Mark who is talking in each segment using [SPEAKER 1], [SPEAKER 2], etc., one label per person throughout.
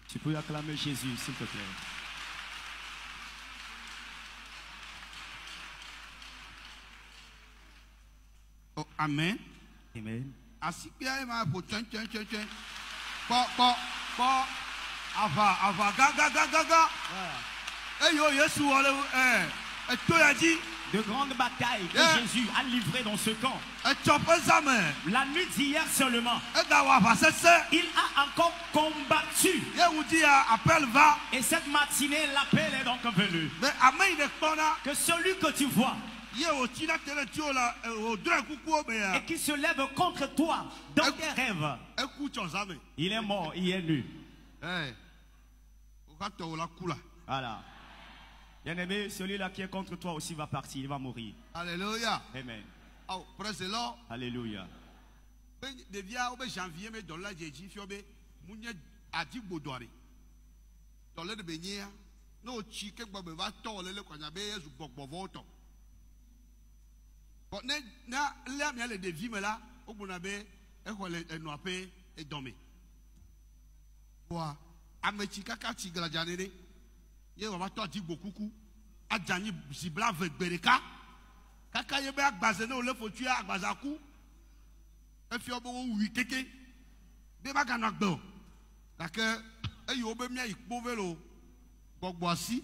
[SPEAKER 1] Tu peux acclamer Jésus, s'il te plaît.
[SPEAKER 2] Oh, amen.
[SPEAKER 1] Amen. De grandes batailles que Jésus a livrées dans ce camp. La nuit d'hier seulement, il a encore combattu. Et cette matinée, l'appel est donc venu. Que celui que tu vois et qui se lève contre toi dans tes rêves, il est mort, il est nu. Voilà. Bien-aimé, celui-là qui est contre toi aussi va partir, il va mourir.
[SPEAKER 2] Alléluia.
[SPEAKER 1] Amen.
[SPEAKER 2] Oh, praise the Lord.
[SPEAKER 1] Alléluia.
[SPEAKER 2] Ye wa to di bokuku ajani zibla vegbereka kaka ye be agbaze na ole fotu agbazaku e fi obo wi keke be ba kana gbo dake e yo be mia ipo velo gbogbo asi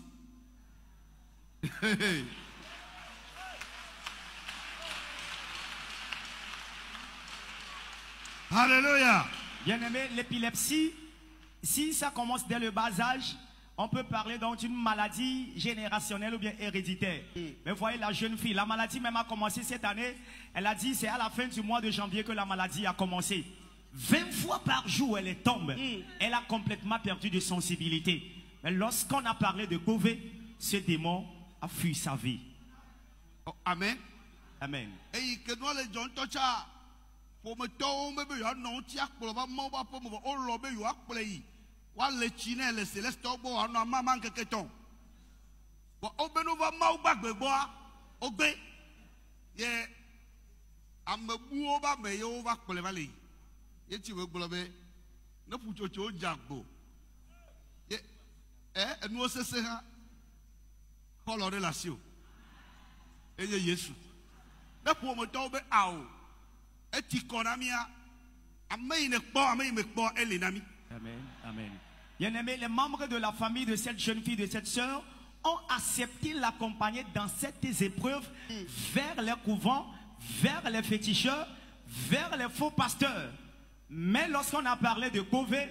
[SPEAKER 2] Alléluia.
[SPEAKER 1] Bien-aimé, l'épilepsie, si ça commence dès le bas âge, on peut parler donc d'une maladie générationnelle ou bien héréditaire. Mais voyez la jeune fille, la maladie même a commencé cette année. Elle a dit c'est à la fin du mois de janvier que la maladie a commencé. 20 fois par jour elle tombe. Elle a complètement perdu de sensibilité. Mais lorsqu'on a parlé de Covid, ce démon a fui sa vie.
[SPEAKER 2] Oh, amen.
[SPEAKER 1] Amen.
[SPEAKER 2] Et que nous les gens tocha pour me tomber ya non tia pour ba mo ba pour mo o lobe yo akplei. Wa le chine le celeste bo anu mama nkeketon bo obenu va ma gbagbe bo ogbe ye amebu o ba me yo va kple vale ye ti we gbo be na puchocho jagbo ye enu osese ha color relation eye Yesu na pu mo to be awo eti konamia amei ne kpo amei me kpo elinami.
[SPEAKER 1] Amen, amen. Bien-aimés, les membres de la famille de cette jeune fille, de cette sœur, ont accepté l'accompagner dans ces épreuves vers les couvents, vers les féticheurs, vers les faux pasteurs. Mais lorsqu'on a parlé de Covid,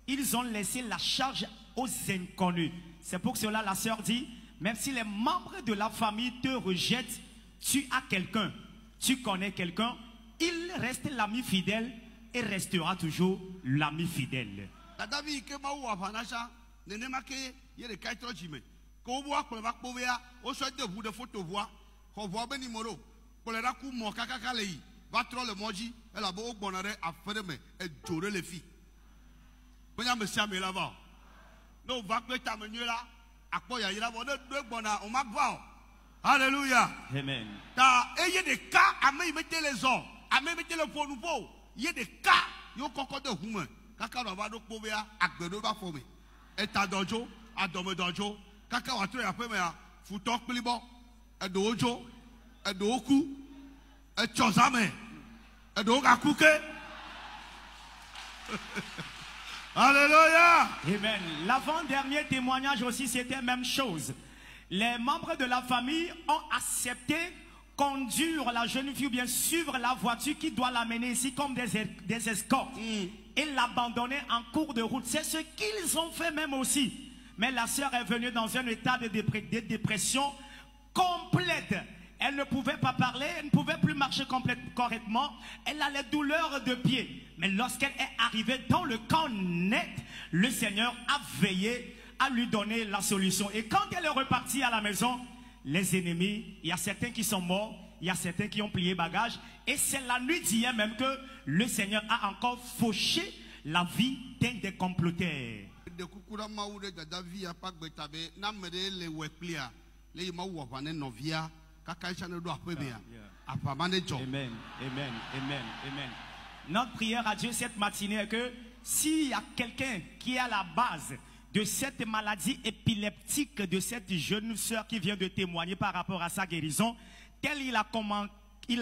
[SPEAKER 1] ils ont laissé la charge aux inconnus. C'est pour cela la sœur dit, même si les membres de la famille te rejettent, tu as quelqu'un, tu connais quelqu'un, il reste l'ami fidèle et restera toujours l'ami fidèle.
[SPEAKER 2] David ke ma wa fanasha nene make ye de kai trojime ko bo akpo ba kpo ya o so de bu de photo voix ko voix be ni moro ko le ra ku mo kaka le yi va tro le moji e la bo gbonare afere me e jore le fi bonya me sia me la va no va pe ta menyu la akpo ya yira bo de do gbona o ma va. Alléluia.
[SPEAKER 1] Amen.
[SPEAKER 2] Ta e ye de ka ame me te les hommes ame me te le fo nouveau ye de ka yo koko de human kaka no ba do kpo bia agbedo ba fo me eta dojo adome dojo kaka wa tro ya pe me a futo klibo edo ojo edo oku e chozame edo ga kuke. Alléluia.
[SPEAKER 1] Amen. L'avant-dernier témoignage aussi c'était la même chose. Les membres de la famille ont accepté conduire la jeune fille ou bien suivre la voiture qui doit l'amener ici comme des escortes et l'abandonner en cours de route. C'est ce qu'ils ont fait même aussi. Mais la sœur est venue dans un état de dépression complète. Elle ne pouvait pas parler, elle ne pouvait plus marcher correctement. Elle a les douleurs de pied. Mais lorsqu'elle est arrivée dans le camp net, le Seigneur a veillé à lui donner la solution. Et quand elle est repartie à la maison, les ennemis, il y a certains qui sont morts, il y a certains qui ont plié bagage. Et c'est la nuit d'hier même que le Seigneur a encore fauché la vie d'un des comploteurs. Amen, amen, amen, amen. Notre prière à Dieu cette matinée est que s'il y a quelqu'un qui est à la base de cette maladie épileptique de cette jeune sœur qui vient de témoigner par rapport à sa guérison, tel il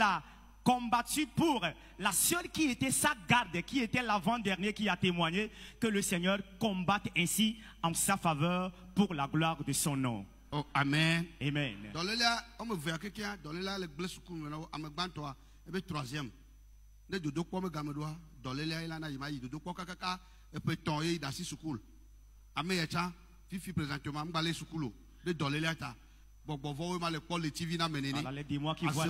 [SPEAKER 1] a combattu pour la seule qui était sa garde, qui était l'avant-dernier qui a témoigné, que le Seigneur combatte ainsi en sa faveur pour la gloire de son nom.
[SPEAKER 2] Oh, amen.
[SPEAKER 1] Amen.
[SPEAKER 2] Dans le là, on me voit quelqu'un, dans le là, le blessé, on me bat toi, et bien troisième. Ne dodo quoi me gamme doigt, dans le là, il en a, il m'a dit, dodo quoi kaka, et peut tomber dans 6 secours. Amen, et fifi présentement, on va aller secours, de dans le là, bon, vous voyez le les TV n'a mené.
[SPEAKER 1] Dis-moi qui voit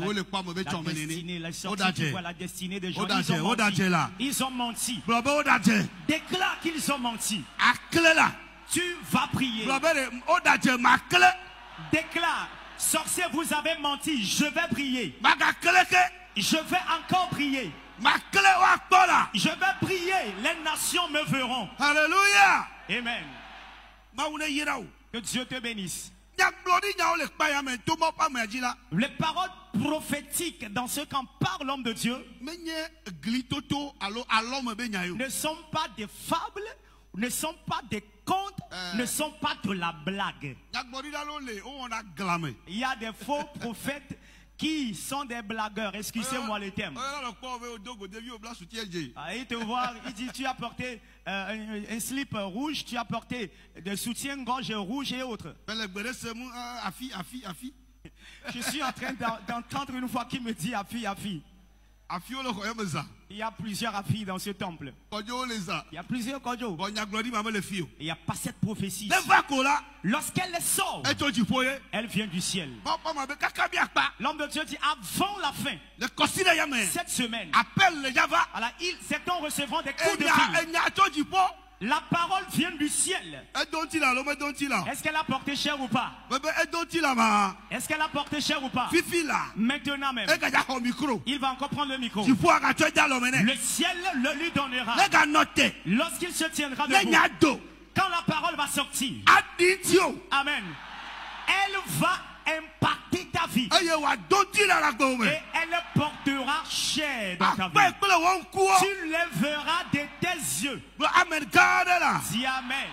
[SPEAKER 1] la destinée des gens. Ils ont menti. Déclare qu'ils ont menti. Tu vas prier. Déclare, sorcier, vous avez menti. Je vais prier. Je vais encore prier. Je vais prier. Les nations me verront.
[SPEAKER 2] Alléluia.
[SPEAKER 1] Amen. Que Dieu te bénisse. Les paroles prophétiques dans ce qu'en parle l'homme de Dieu ne sont pas des fables, ne sont pas des contes, ne sont pas de la blague. Il y a des faux prophètes qui sont des blagueurs, excusez-moi le terme. Il te voit, il dit tu as porté un slip rouge, tu as porté des soutiens-gorge rouges et autres. Je suis en train d'entendre une fois qu'il me dit Afi, Afi. Il y a plusieurs Afi dans ce temple. Il y a plusieurs Kodjo. Il n'y a pas cette prophétie. Lorsqu'elle sort, elle vient du ciel. L'homme de Dieu dit avant la fin, cette semaine, certains recevront des coups de fil. La parole vient du ciel. Est-ce qu'elle a porté cher ou pas? Est-ce qu'elle a porté cher ou pas? Maintenant même, il va encore prendre le micro. Le ciel le lui donnera lorsqu'il se tiendra debout. Quand la parole va sortir, amen, elle va impacter ta vie et elle portera cher dans ta vie. Tu les verras de tes yeux. Dis amen.